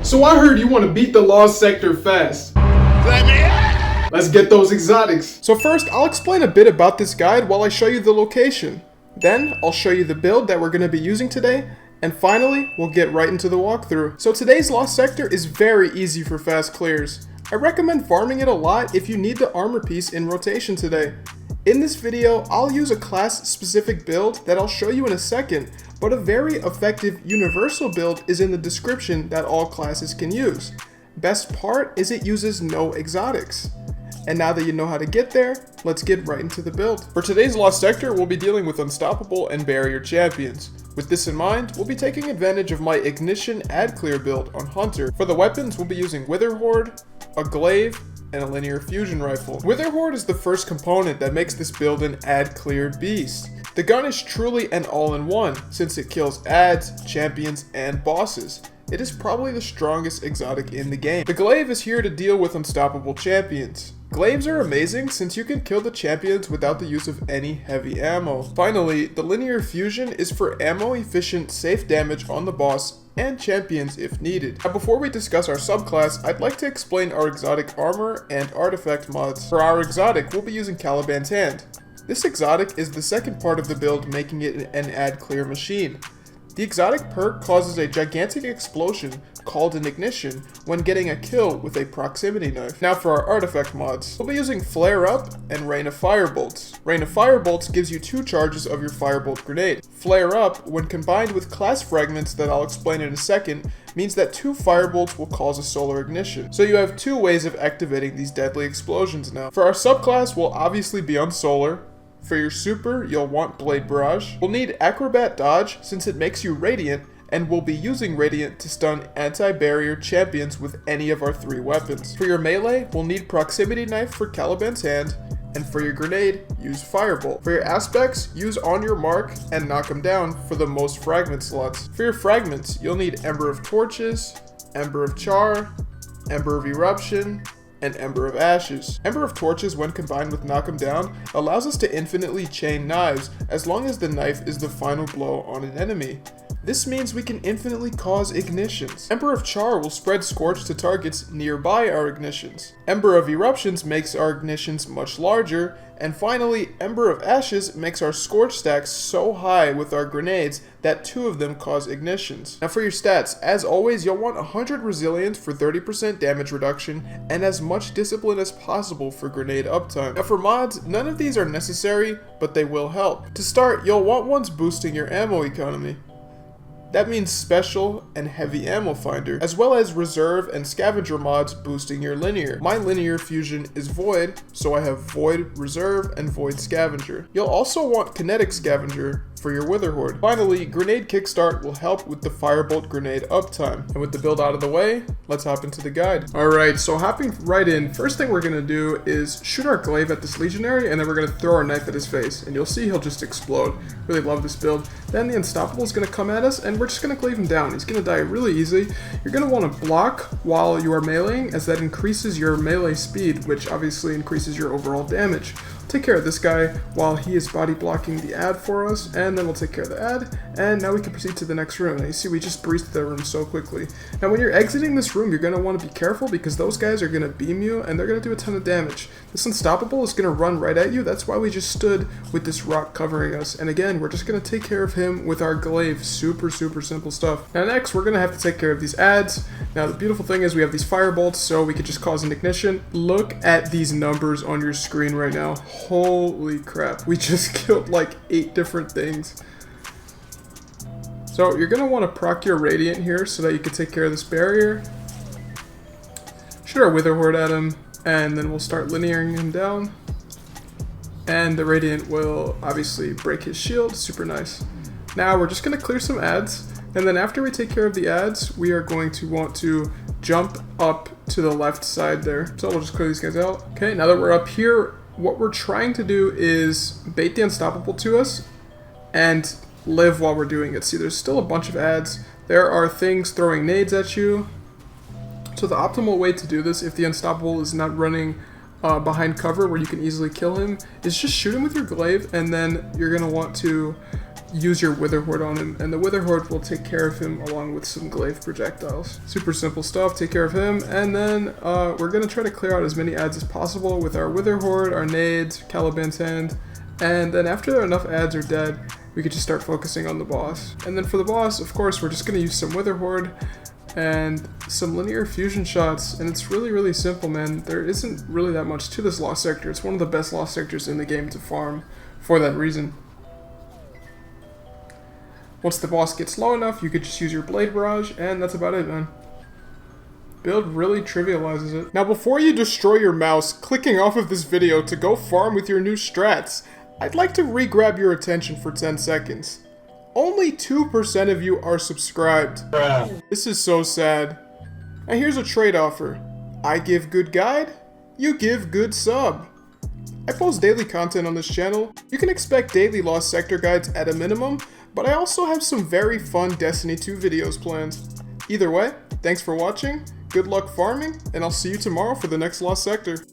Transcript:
So I heard you want to beat the Lost Sector fast. Let's get those exotics. So first, I'll explain a bit about this guide while I show you the location. Then, I'll show you the build that we're going to be using today. And finally, we'll get right into the walkthrough. So today's Lost Sector is very easy for fast clears. I recommend farming it a lot if you need the armor piece in rotation today. In this video, I'll use a class-specific build that I'll show you in a second, but a very effective universal build is in the description that all classes can use. Best part is it uses no exotics. And now that you know how to get there, let's get right into the build. For today's Lost Sector, we'll be dealing with Unstoppable and Barrier champions. With this in mind, we'll be taking advantage of my Ignition Ad Clear build on Hunter. For the weapons, we'll be using Wither Horde, a Glaive, and a Linear Fusion Rifle. Wither Horde is the first component that makes this build an ad cleared beast. The gun is truly an all-in-one, since it kills ads, champions, and bosses. It is probably the strongest exotic in the game. The Glaive is here to deal with unstoppable champions. Glaives are amazing since you can kill the champions without the use of any heavy ammo. Finally, the Linear Fusion is for ammo efficient safe damage on the boss and champions if needed. Now before we discuss our subclass, I'd like to explain our exotic armor and artifact mods. For our exotic, we'll be using Caliban's Hand. This exotic is the second part of the build, making it an ad clear machine. The exotic perk causes a gigantic explosion called an ignition when getting a kill with a proximity knife. Now for our artifact mods, we'll be using Flare Up and Rain of Firebolts. Rain of Firebolts gives you 2 charges of your Firebolt grenade. Flare Up, when combined with class fragments that I'll explain in a second, means that 2 Firebolts will cause a solar ignition. So you have 2 ways of activating these deadly explosions now. For our subclass, we'll obviously be on solar. For your super, you'll want Blade Barrage. We'll need Acrobat Dodge since it makes you Radiant, and we'll be using Radiant to stun anti-barrier champions with any of our 3 weapons. For your melee, we'll need Proximity Knife for Caliban's Hand, and for your grenade, use Firebolt. For your aspects, use On Your Mark and Knock 'em Down for the most fragment slots. For your fragments, you'll need Ember of Torches, Ember of Char, Ember of Eruption, and Ember of Ashes. Ember of Torches, when combined with Knock 'em Down, allows us to infinitely chain knives as long as the knife is the final blow on an enemy. This means we can infinitely cause ignitions. Ember of Char will spread Scorch to targets nearby our ignitions. Ember of Eruptions makes our ignitions much larger, and finally, Ember of Ashes makes our Scorch stacks so high with our grenades that 2 of them cause ignitions. Now for your stats, as always, you'll want 100 Resilience for 30% damage reduction, and as much Discipline as possible for grenade uptime. Now for mods, none of these are necessary, but they will help. To start, you'll want ones boosting your ammo economy. That means Special and Heavy Ammo Finder, as well as Reserve and Scavenger mods boosting your Linear. My Linear Fusion is Void, so I have Void Reserve and Void Scavenger. You'll also want Kinetic Scavenger for your Wither Horde. Finally, Grenade Kickstart will help with the Firebolt grenade uptime. And with the build out of the way, let's hop into the guide. Alright, so hopping right in, first thing we're going to do is shoot our Glaive at this Legionary, and then we're going to throw our knife at his face, and you'll see he'll just explode. Really love this build. Then the Unstoppable is going to come at us, and we're just going to Glaive him down. He's going to die really easy. You're going to want to block while you are meleeing, as that increases your melee speed, which obviously increases your overall damage. Take care of this guy while he is body blocking the ad for us, and then we'll take care of the ad, and now we can proceed to the next room. Now you see we just breezed through the room so quickly. Now when you're exiting this room, you're going to want to be careful because those guys are going to beam you and they're going to do a ton of damage. This Unstoppable is going to run right at you. That's why we just stood with this rock covering us, and again, we're just going to take care of him with our Glaive. Super simple stuff. Now next, we're going to have to take care of these ads. Now the beautiful thing is we have these Firebolts, so we could just cause an ignition. Look at these numbers on your screen right now. Holy crap, we just killed like 8 different things. So you're going to want to proc your Radiant here so that you can take care of this barrier. Shoot our Wither Horde at him, and then we'll start linearing him down. And the Radiant will obviously break his shield. Super nice. Now we're just going to clear some ads, and then after we take care of the ads, we are going to want to jump up to the left side there. So we'll just clear these guys out. Okay, now that we're up here, what we're trying to do is bait the Unstoppable to us and live while we're doing it. See, there's still a bunch of ads. There are things throwing nades at you. So the optimal way to do this, if the Unstoppable is not running behind cover where you can easily kill him, is just shoot him with your Glaive, and then you're going to want to use your Wither Horde on him, and the Wither Horde will take care of him along with some glaive projectiles. Super simple stuff, take care of him, and then we're gonna try to clear out as many ads as possible with our Wither Horde, our nades, Caliban's Hand, and then after enough ads are dead, we could just start focusing on the boss. And then for the boss, of course, we're just gonna use some Wither Horde and some linear fusion shots, and it's really simple, man. There isn't really that much to this lost sector. It's one of the best lost sectors in the game to farm for that reason. Once the boss gets low enough, you could just use your Blade Barrage, and that's about it, man. Build really trivializes it. Now before you destroy your mouse clicking off of this video to go farm with your new strats, I'd like to re-grab your attention for 10 seconds. Only 2% of you are subscribed. This is so sad. And here's a trade offer. I give good guide, you give good sub. I post daily content on this channel. You can expect daily Lost Sector guides at a minimum, but I also have some very fun Destiny 2 videos planned. Either way, thanks for watching, good luck farming, and I'll see you tomorrow for the next Lost Sector.